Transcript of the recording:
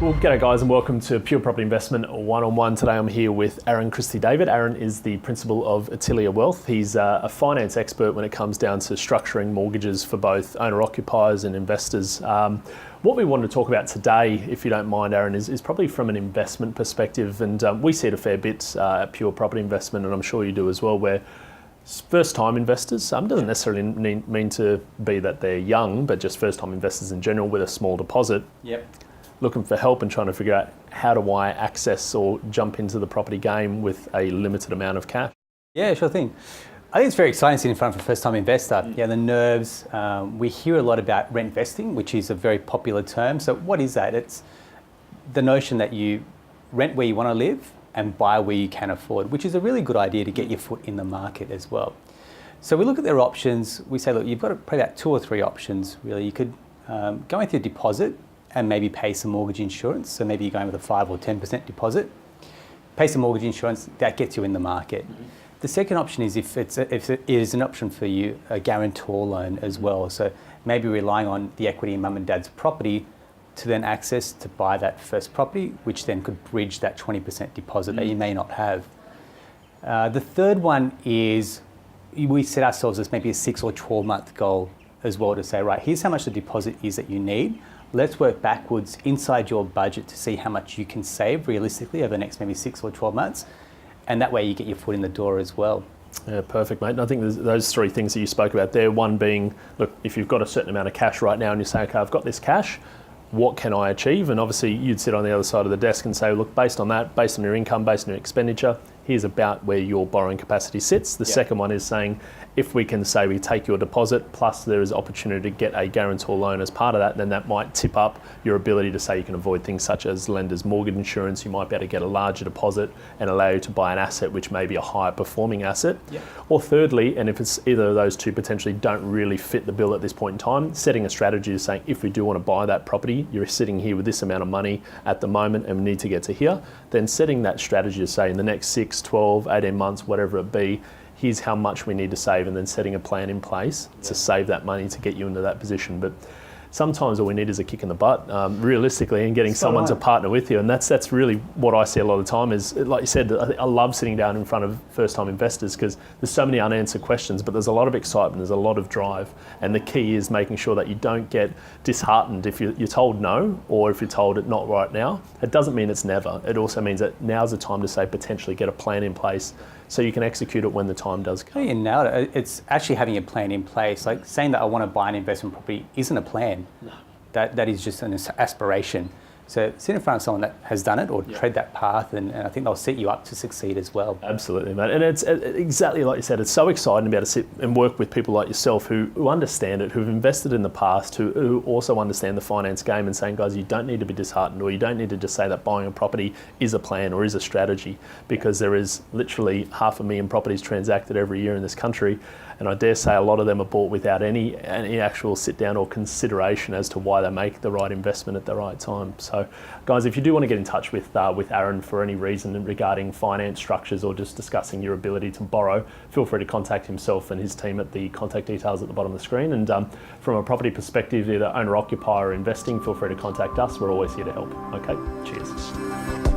Well, g'day guys and welcome to Pure Property Investment One-on-One. Today I'm here with Aaron Christie-David. Aaron is the principal of Attilia Wealth. He's a finance expert when it comes down to structuring mortgages for both owner-occupiers and investors. What we want to talk about today, if you don't mind, Aaron, is probably from an investment perspective. And we see it a fair bit at Pure Property Investment, and I'm sure you do as well, where first-time investors, doesn't necessarily mean to be that they're young, but just first-time investors in general with a small deposit. Yep. Looking for help and trying to figure out how do I access or jump into the property game with a limited amount of cash. Yeah, sure thing. I think it's very exciting sitting in front of a first-time investor. Yeah, the nerves. We hear a lot about rent vesting, which is a very popular term. So what is that? It's the notion that you rent where you want to live and buy where you can afford, which is a really good idea to get your foot in the market as well. So we look at their options. We say, look, you've got probably about 2 or 3 options, really. You could go with your deposit and maybe pay some mortgage insurance. So maybe you're going with a 5 or 10% deposit. Pay some mortgage insurance, that gets you in the market. Mm-hmm. The second option is if it is an option for you, a guarantor loan as well. So maybe relying on the equity in mum and dad's property to then access to buy that first property, which then could bridge that 20% deposit that you may not have. The third one is we set ourselves as maybe a 6 or 12 month goal as well to say, right, here's how much the deposit is that you need. Let's work backwards inside your budget to see how much you can save realistically over the next maybe 6 or 12 months. And that way you get your foot in the door as well. Yeah, perfect, mate. And I think there's those 3 things that you spoke about there. One being, look, if you've got a certain amount of cash right now and you say, okay, I've got this cash, what can I achieve? And obviously you'd sit on the other side of the desk and say, look, based on that, based on your income, based on your expenditure, here's about where your borrowing capacity sits. The second one is saying, if we can say we take your deposit plus there is opportunity to get a guarantor loan as part of that, then that might tip up your ability to say you can avoid things such as lender's mortgage insurance. You might be able to get a larger deposit and allow you to buy an asset which may be a higher performing asset. Yep. Or thirdly, and if it's either of those two potentially don't really fit the bill at this point in time, setting a strategy is saying if we do want to buy that property, you're sitting here with this amount of money at the moment and we need to get to here, then setting that strategy to say in the next 6, 12, 18 months, whatever it be, here's how much we need to save, and then setting a plan in place to save that money to get you into that position. But sometimes all we need is a kick in the butt, realistically, and getting someone to partner with you. And that's really what I see a lot of the time is, like you said, I love sitting down in front of first-time investors because there's so many unanswered questions, but there's a lot of excitement, there's a lot of drive. And the key is making sure that you don't get disheartened if you're told no, or if you're told it not right now. It doesn't mean it's never. It also means that now's the time to say potentially get a plan in place so you can execute it when the time does come. You nailed it. It's actually having a plan in place. Like saying that I want to buy an investment property isn't a plan. No. That is just an aspiration. So sit in front of someone that has done it or tread that path, and I think they'll set you up to succeed as well. Absolutely, mate. And it's exactly like you said, it's so exciting to be able to sit and work with people like yourself who understand it, who've invested in the past, who also understand the finance game, and saying, guys, you don't need to be disheartened, or you don't need to just say that buying a property is a plan or is a strategy, because there is literally 500,000 properties transacted every year in this country. And I dare say a lot of them are bought without any actual sit down or consideration as to why they make the right investment at the right time. So guys, if you do want to get in touch with Aaron for any reason regarding finance structures or just discussing your ability to borrow, feel free to contact himself and his team at the contact details at the bottom of the screen. And from a property perspective, either owner, occupier or investing, feel free to contact us. We're always here to help. Okay, cheers.